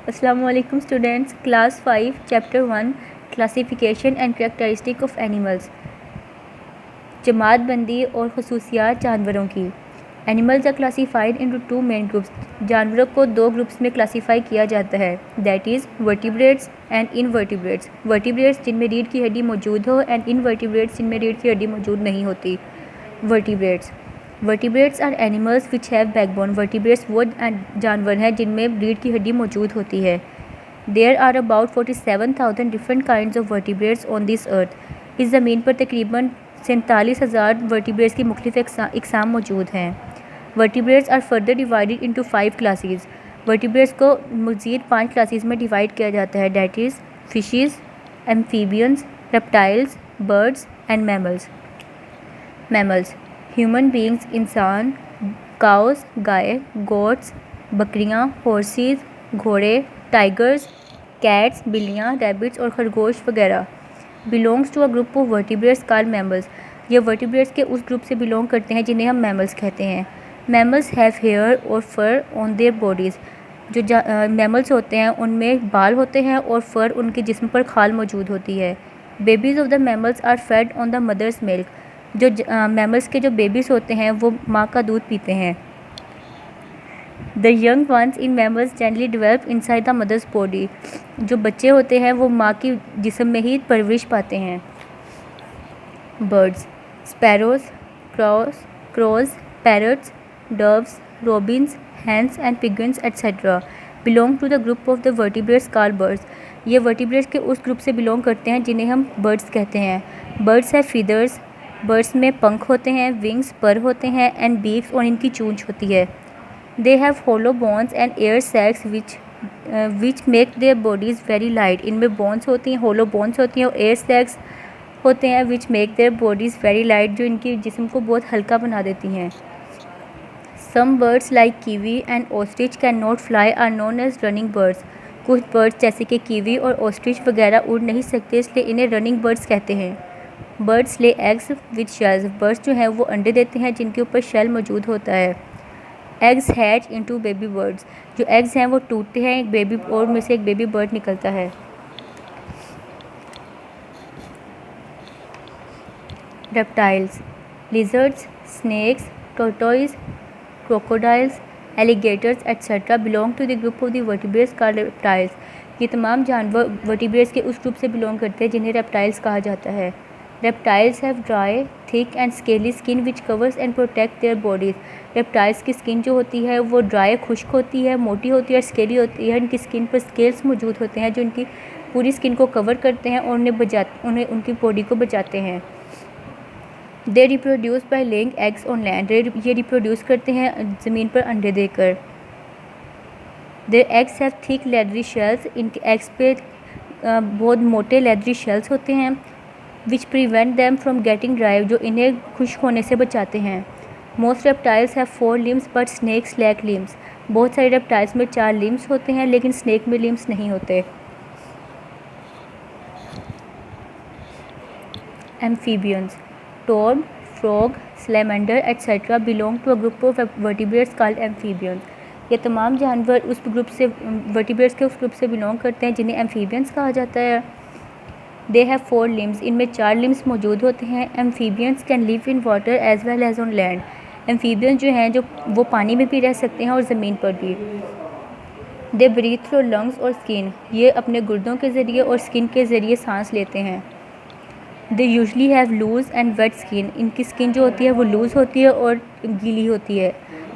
अस्सलाम वालेकुम students, class 5 chapter 1 classification and characteristic of animals, जमात बंदी और खसूसियात जानवरों की। Animals are classified into two main groups. जानवरों को दो ग्रुप्स में क्लासीफाई किया जाता है, that is vertebrates and invertebrates. Vertebrates जिनमें रीढ़ की हड्डी मौजूद हो एंड इनवर्टिब्रेट्स जिनमें रीढ़ की हड्डी मौजूद नहीं होती। Vertebrates are animals which have backbone. Vertebrates वो जानवर हैं जिनमें रीढ़ की हड्डी मौजूद होती है। There are about 47,000 different kinds of vertebrates on this earth. इस ज़मीन पर तकरीबन 47,000 वर्टिब्रेट्स की मुख्तलिफ इकसाम मौजूद हैं। Vertebrates are further divided into 5 classes. Vertebrates को मज़ीद 5 क्लासेस में डिवाइड किया जाता है, that is fishes, amphibians, reptiles, birds and mammals. Human beings इंसान, काउस गाय, गोट्स बकरियां, हॉर्सेस घोड़े, टाइगर्स कैट्स बिल्लियां, रैबिट्स और खरगोश वगैरह। Belongs to a group of vertebrates called mammals. ये वर्टिब्रेट्स के उस ग्रुप से बिलोंग करते हैं जिन्हें हम मैमल्स कहते हैं। मैमल्स हैव हेयर और फर ऑन देयर बॉडीज़। जो मैमल्स होते हैं उनमें बाल होते हैं और फर उनके जिस्म पर खाल मौजूद होती है। Babies of the mammals are fed on the mother's milk. जो मैमल्स के जो बेबीज़ होते हैं वो माँ का दूध पीते हैं। The young ones in mammals generally develop inside the mother's body. जो बच्चे होते हैं वो माँ की जिस्म में ही परवरिश पाते हैं। Birds, sparrows, crows, parrots, doves, robins, hens and pigeons etcetera belong to the group of the vertebrates called birds. ये वर्टिब्रेट्स के उस ग्रुप से बिलोंग करते हैं जिन्हें हम बर्ड्स कहते हैं। Birds have feathers. बर्ड्स में पंख होते हैं, विंग्स पर होते हैं एंड बीक्स और इनकी चूंच होती है। They have hollow bones and air sacs which make their bodies very light. इनमें बोन्स होती हैं, होलो बोन्स होती हैं और एयर सैक्स होते हैं which make their bodies very light, जो इनकी जिस्म को बहुत हल्का बना देती हैं। Some birds like kiwi and ostrich can not fly are known as running birds. कुछ बर्ड्स जैसे कि कीवी और ऑस्ट्रिच वगैरह उड़ नहीं सकते, इसलिए इन्हें रनिंग बर्ड्स कहते हैं। Birds lay eggs with shells. Birds जो हैं वो अंडे देते हैं जिनके ऊपर शेल मौजूद होता है। Eggs hatch into baby birds. जो एग्स हैं वो टूटते हैं, एक बेबी और में से एक बेबी बर्ड निकलता है। Reptiles, lizards, snakes, tortoise, crocodiles, alligators etcetera belong to the group of the vertebrates called reptiles. ये तमाम जानवर वर्टिब्रेट्स के उस ग्रुप से बिलोंग करते हैं जिन्हें रेप्टाइल्स कहा जाता है। Reptiles have dry, thick and scaly skin which covers and protect their bodies. Reptiles की स्किन जो होती है वो ड्राई खुश्क होती है, मोटी होती है और स्केली होती है। इनकी स्किन पर स्केल्स मौजूद होते हैं जो इनकी पूरी स्किन को कवर करते हैं और उन्हें उनकी बॉडी को बचाते हैं। They reproduce by laying eggs on land. ये रिप्रोड्यूस करते हैं ज़मीन पर अंडे देकर। Their eggs have thick leathery shells. इनके एग्स पे बहुत मोटे लेदरी शेल्स होते हैं which prevent them from getting dry, जो इन्हें खुश्क होने से बचाते हैं। Most reptiles have 4 limbs but snakes lack limbs. बहुत सारे रेप्टाइल्स में 4 लिम्स होते हैं लेकिन स्नेक में लिम्स नहीं होते। Amphibians, toad, frog, salamander etcetera belong to a group of vertebrates called amphibians. ये तमाम जानवर उस ग्रुप से वर्टिब्रेट्स के उस ग्रुप से बिलोंग करते हैं जिन्हें एम्फीबियंस कहा जाता है। They have 4 limbs. इनमें 4 लिम्स मौजूद होते हैं। Amphibians can live in water as well as on land. Amphibians जो हैं जो वो पानी में भी रह सकते हैं और ज़मीन पर भी। दे ब्रीथ थ्रू लंग्स और स्किन। ये अपने गुर्दों के ज़रिए और स्किन के ज़रिए सांस लेते हैं। They usually have loose and wet skin. इनकी स्किन जो होती है वो लूज़ होती है और गीली होती है।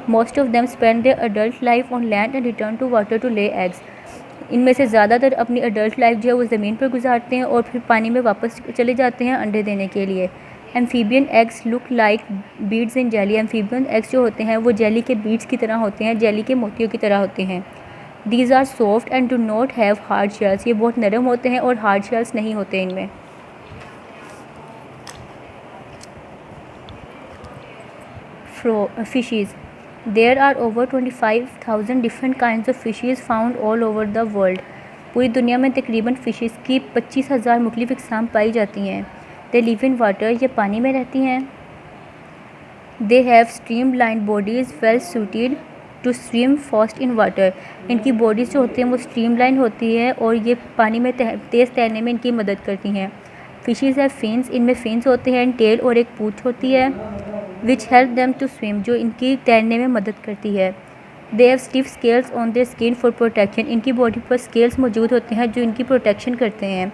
Most of them spend their adult life on land and return to water to lay eggs. इनमें से ज़्यादातर अपनी अडल्ट लाइफ जो है वो ज़मीन पर गुजारते हैं और फिर पानी में वापस चले जाते हैं अंडे देने के लिए। Amphibian eggs look like beads in jelly. Amphibian eggs जो होते हैं वो जेली के बीड्स की तरह होते हैं, जेली के मोतियों की तरह होते हैं। These are soft and do not have hard shells. ये बहुत नरम होते हैं और हार्ड शेल्स नहीं होते इनमें। Fishes. There are over 25,000 different kinds of fishes found all over the world. पूरी दुनिया में तकरीबन फ़िशेस की 25,000 मुख्तलिफ़ इक़साम पाई जाती हैं। They live in water. ये पानी में रहती हैं। They have streamline bodies well suited to swim fast in water. इनकी बॉडीज़ जो होती हैं वो स्ट्रीमलाइन होती है और ये पानी में तेज़ तैरने में इनकी मदद करती हैं। फिशेज़ है फिन्स, इनमें फिन्स होते हैं, टेल और एक पूँछ होती है, which help them to swim, जो इनकी तैरने में मदद करती है। They have stiff scales on their skin for protection, इनकी बॉडी पर स्केल्स मौजूद होते हैं जो इनकी प्रोटेक्शन करते हैं।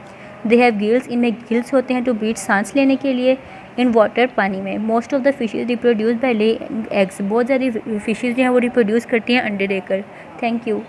दे हैव गिल्स, इनमें गिल्स होते हैं टू ब्रीथ, सांस लेने के लिए। इन वाटर, पानी में। Most of the fishes reproduce by laying eggs, बहुत ज़्यादा फिशेज जो हैं वो रिप्रोड्यूस करती हैं अंडे देकर। Thank you.